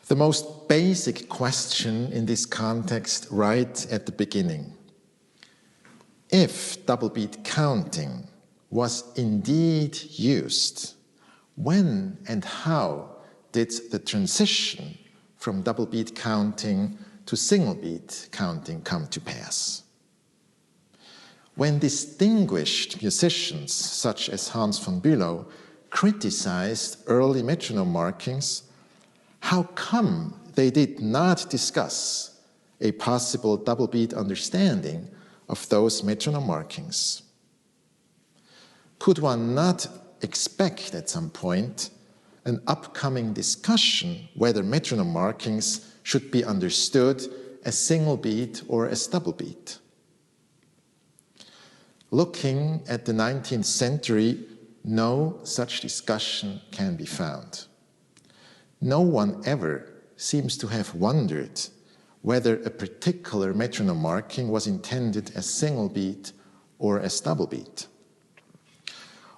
The most basic question in this context right at the beginning. If double beat counting was indeed used, when and how did the transition from double beat counting to single beat counting come to pass? When distinguished musicians such as Hans von Bülow criticized early metronome markings, how come they did not discuss a possible double beat understanding of those metronome markings? Could one not expect at some point an upcoming discussion whether metronome markings should be understood as single beat or as double beat? Looking at the 19th century, no such discussion can be found. No one ever seems to have wondered whether a particular metronome marking was intended as single beat or as double beat.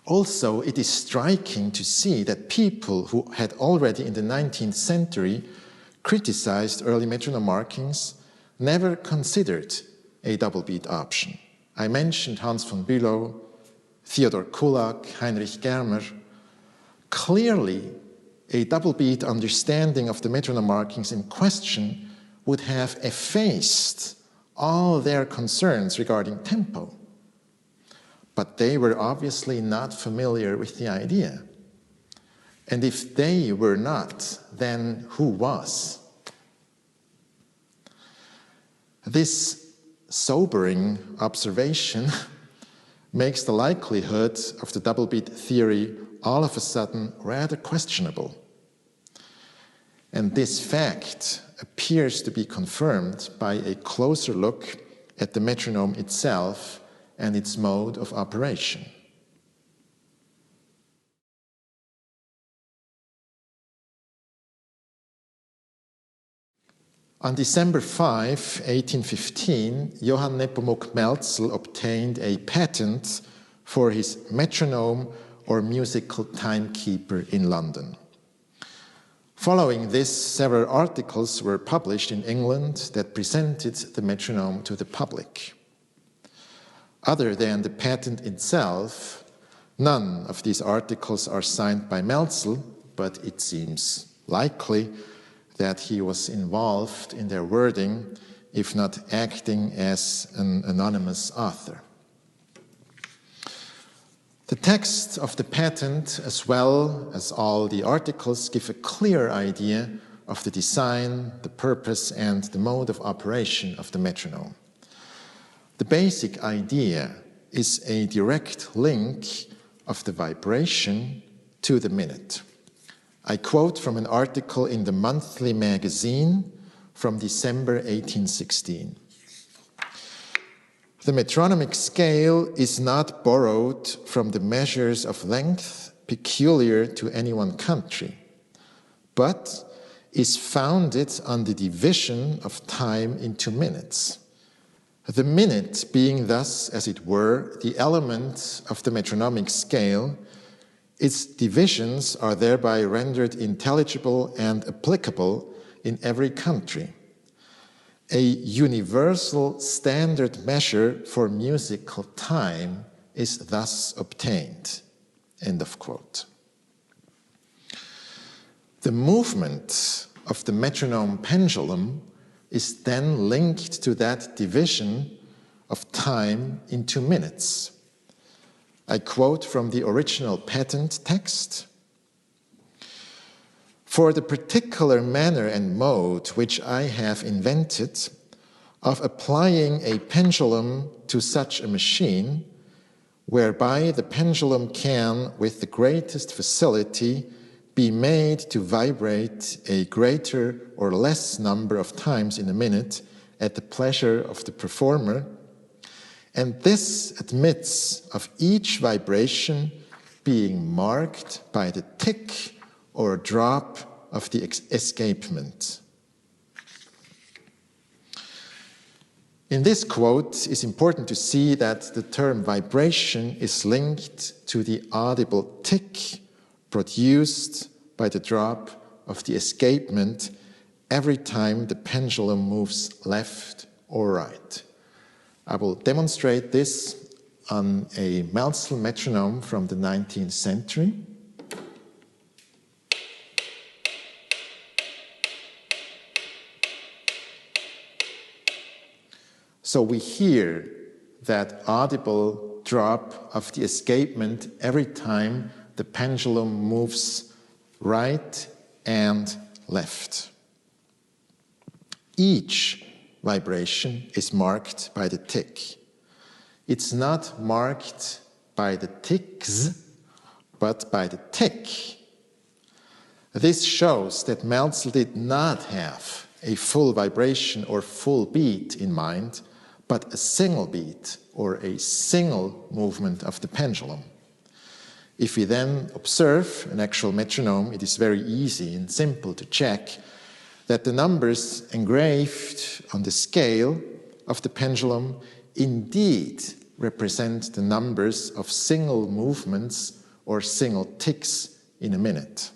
Also, it is striking to see that people who had already in the 19th century criticized early metronome markings never considered a double beat option. I mentioned Hans von Bülow, Theodor Kullak, Heinrich Germer. Clearly, a double beat understanding of the metronome markings in question would have effaced all their concerns regarding tempo. But they were obviously not familiar with the idea. And if they were not, then who was? This sobering observation makes the likelihood of the double beat theory all of a sudden rather questionable. And this fact appears to be confirmed by a closer look at the metronome itself and its mode of operation. On December 5, 1815, Johann Nepomuk Maelzel obtained a patent for his metronome or musical timekeeper in London. Following this, several articles were published in England that presented the metronome to the public. Other than the patent itself, none of these articles are signed by Maelzel, but it seems likely that he was involved in their wording, if not acting as an anonymous author. The text of the patent, as well as all the articles, give a clear idea of the design, the purpose, and the mode of operation of the metronome. The basic idea is a direct link of the vibration to the minute. I quote from an article in the Monthly Magazine from December 1816. The metronomic scale is not borrowed from the measures of length peculiar to any one country, but is founded on the division of time into minutes. The minute being thus, as it were, the element of the metronomic scale, its divisions are thereby rendered intelligible and applicable in every country. A universal standard measure for musical time is thus obtained. End of quote. The movement of the metronome pendulum is then linked to that division of time into minutes. I quote from the original patent text. For the particular manner and mode which I have invented of applying a pendulum to such a machine, whereby the pendulum can, with the greatest facility, be made to vibrate a greater or less number of times in a minute at the pleasure of the performer, and this admits of each vibration being marked by the tick or drop of the escapement. In this quote, it's important to see that the term vibration is linked to the audible tick produced by the drop of the escapement every time the pendulum moves left or right. I will demonstrate this on a Maelzel metronome from the 19th century. So we hear that audible drop of the escapement every time the pendulum moves right and left. Each vibration is marked by the tick. It's not marked by the ticks, but by the tick. This shows that Maelzel did not have a full vibration or full beat in mind, but a single beat or a single movement of the pendulum. If we then observe an actual metronome, it is very easy and simple to check that the numbers engraved on the scale of the pendulum indeed represent the numbers of single movements or single ticks in a minute.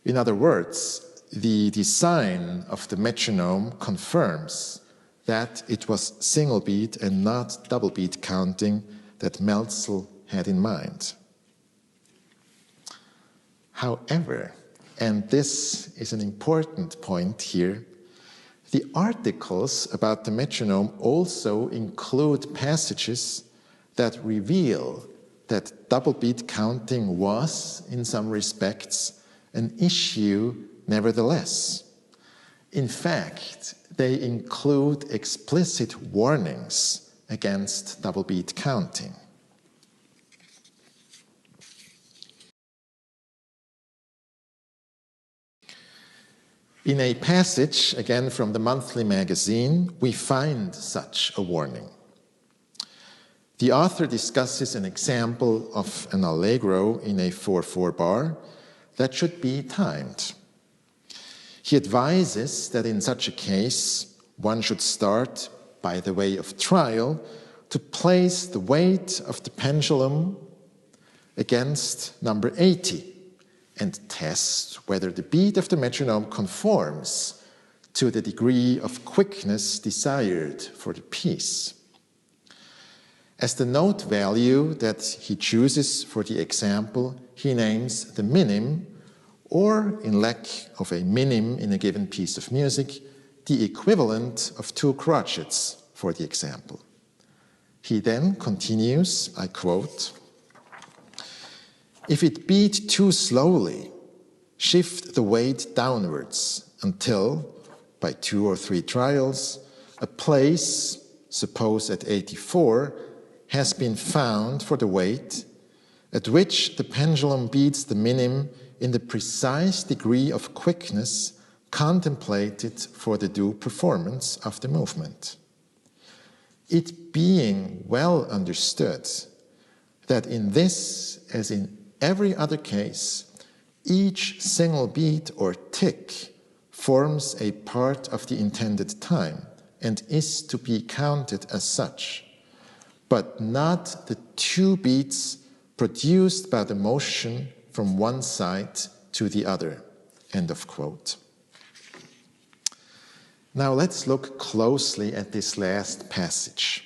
In other words, the design of the metronome confirms that it was single beat and not double beat counting that Maelzel had in mind. However, and this is an important point here, the articles about the metronome also include passages that reveal that double beat counting was, in some respects, an issue nevertheless. In fact, they include explicit warnings against double beat counting. In a passage, again from the monthly magazine, we find such a warning. The author discusses an example of an allegro in a 4/4 bar that should be timed. He advises that in such a case, one should start, by the way of trial, to place the weight of the pendulum against number 80 and test whether the beat of the metronome conforms to the degree of quickness desired for the piece. As the note value that he chooses for the example, he names the minim, or, in lack of a minim in a given piece of music, the equivalent of 2 crotchets for the example. He then continues, I quote, "If it beat too slowly, shift the weight downwards until, by 2 or 3 trials, a place, suppose at 84, has been found for the weight, at which the pendulum beats the minim in the precise degree of quickness contemplated for the due performance of the movement. It being well understood that in this, as in every other case, each single beat or tick forms a part of the intended time and is to be counted as such, but not the 2 beats produced by the motion from one side to the other." End of quote. Now let's look closely at this last passage.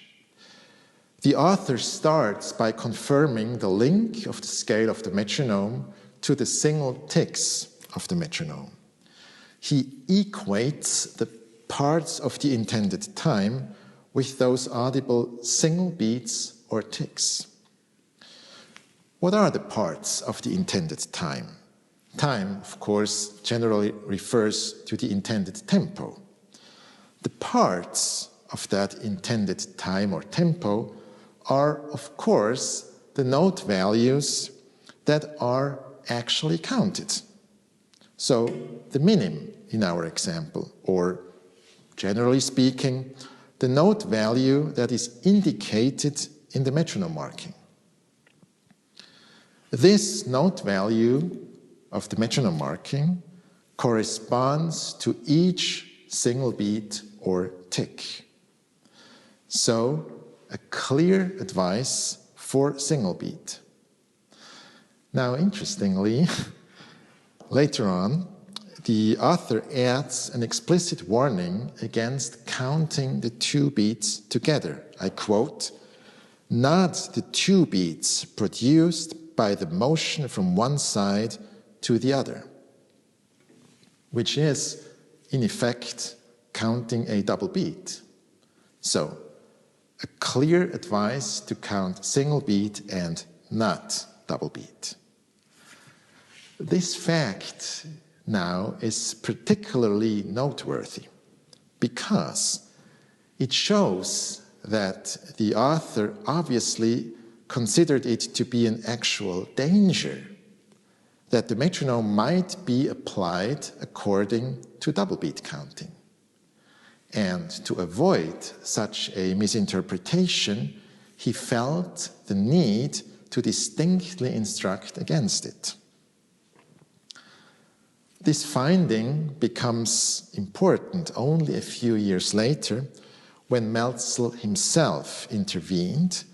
The author starts by confirming the link of the scale of the metronome to the single ticks of the metronome. He equates the parts of the intended time with those audible single beats or ticks. What are the parts of the intended time? Time, of course, generally refers to the intended tempo. The parts of that intended time or tempo are, of course, the note values that are actually counted. So the minim in our example, or generally speaking, the note value that is indicated in the metronome marking. This note value of the metronome marking corresponds to each single beat or tick. So, a clear advice for single beat. Now, interestingly, later on, the author adds an explicit warning against counting the two beats together. I quote, "Not the two beats produced by the motion from one side to the other," which is, in effect, counting a double beat. So, a clear advice to count single beat and not double beat. This fact now is particularly noteworthy because it shows that the author obviously considered it to be an actual danger that the metronome might be applied according to double beat counting. And to avoid such a misinterpretation, he felt the need to distinctly instruct against it. This finding becomes important only a few years later when Maelzel himself intervened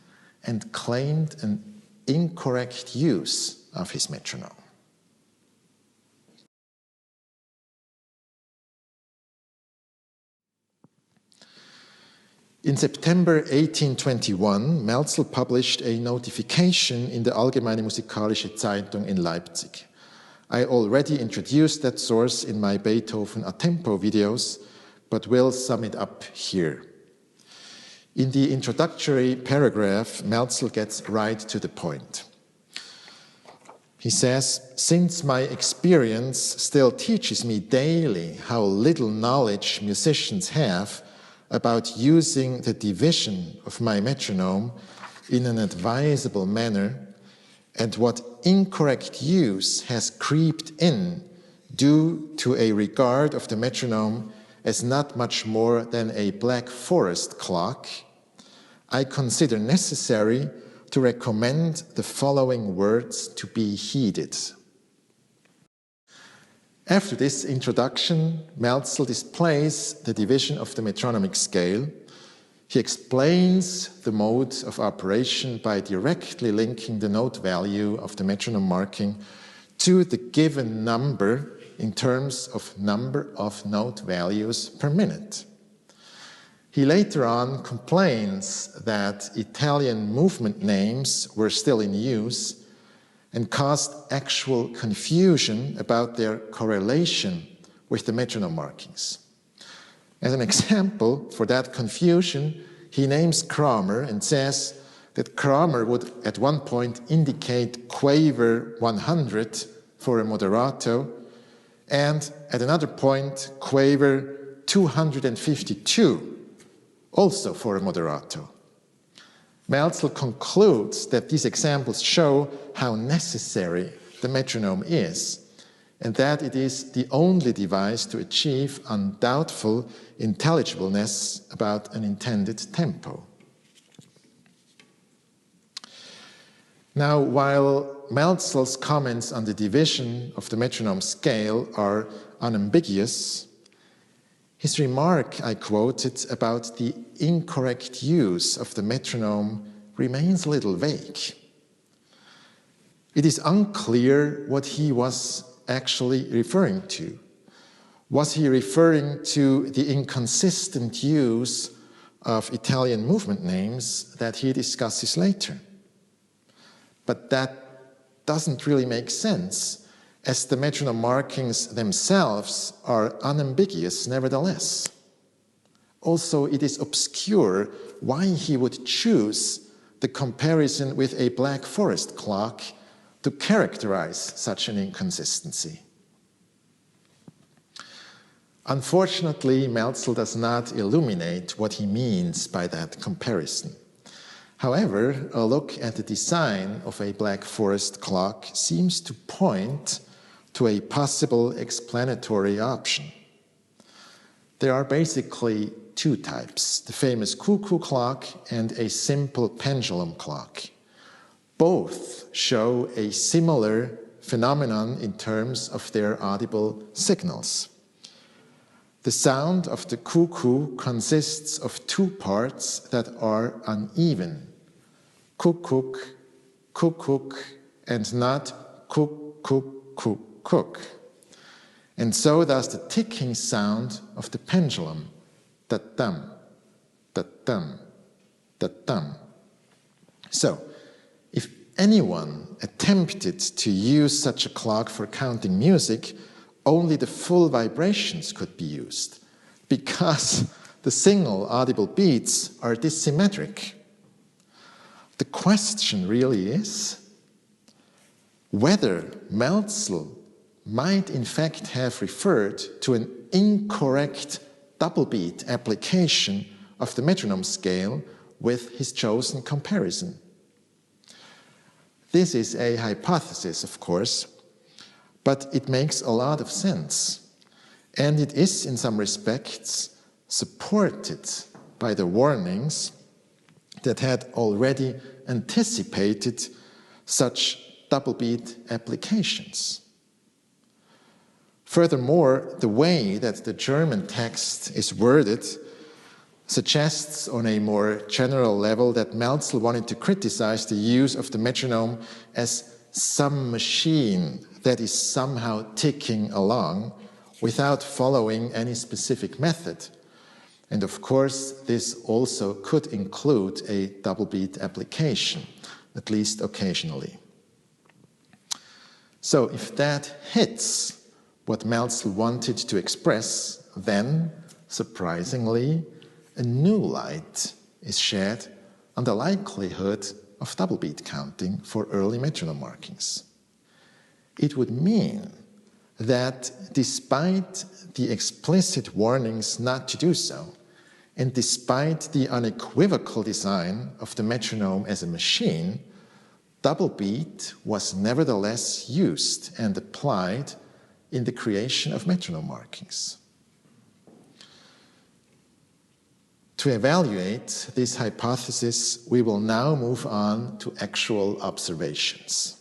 and claimed an incorrect use of his metronome. In September 1821, Maelzel published a notification in the Allgemeine Musikalische Zeitung in Leipzig. I already introduced that source in my Beethoven a tempo videos, but will sum it up here. In the introductory paragraph, Maelzel gets right to the point. He says, "Since my experience still teaches me daily how little knowledge musicians have about using the division of my metronome in an advisable manner, and what incorrect use has creeped in due to a regard of the metronome as not much more than a Black Forest clock, I consider necessary to recommend the following words to be heeded." After this introduction, Maelzel displays the division of the metronomic scale. He explains the mode of operation by directly linking the note value of the metronome marking to the given number in terms of number of note values per minute. He later on complains that Italian movement names were still in use and caused actual confusion about their correlation with the metronome markings. As an example for that confusion, he names Kramer and says that Kramer would at one point indicate quaver 100 for a moderato, and at another point quaver 252, also for a moderato. Maelzel concludes that these examples show how necessary the metronome is, and that it is the only device to achieve undoubtful intelligibleness about an intended tempo. Now, while Maelzel's comments on the division of the metronome scale are unambiguous, his remark I quoted about the incorrect use of the metronome remains a little vague. It is unclear what he was actually referring to. Was he referring to the inconsistent use of Italian movement names that he discusses later? But that doesn't really make sense, as the metronome markings themselves are unambiguous nevertheless. Also, it is obscure why he would choose the comparison with a Black Forest clock to characterize such an inconsistency. Unfortunately, Maelzel does not illuminate what he means by that comparison. However, a look at the design of a Black Forest clock seems to point to a possible explanatory option. There are basically two types, the famous cuckoo clock and a simple pendulum clock. Both show a similar phenomenon in terms of their audible signals. The sound of the cuckoo consists of two parts that are uneven, kuk-kuk, kuk-kuk, and not kuk-kuk-kuk-kuk. And so does the ticking sound of the pendulum, da-dum, da-dum, da-dum. So, if anyone attempted to use such a clock for counting music, only the full vibrations could be used, because the single audible beats are dissymmetric. The question really is whether Maelzel might in fact have referred to an incorrect double beat application of the metronome scale with his chosen comparison. This is a hypothesis, of course, but it makes a lot of sense, and it is in some respects supported by the warnings that had already anticipated such double beat applications. Furthermore, the way that the German text is worded suggests on a more general level that Maelzel wanted to criticize the use of the metronome as some machine that is somehow ticking along without following any specific method. And of course, this also could include a double beat application, at least occasionally. So if that hits what Maelzel wanted to express, then, surprisingly, a new light is shed on the likelihood of double beat counting for early metronome markings. It would mean that despite the explicit warnings not to do so, and despite the unequivocal design of the metronome as a machine, double beat was nevertheless used and applied in the creation of metronome markings. To evaluate this hypothesis, we will now move on to actual observations.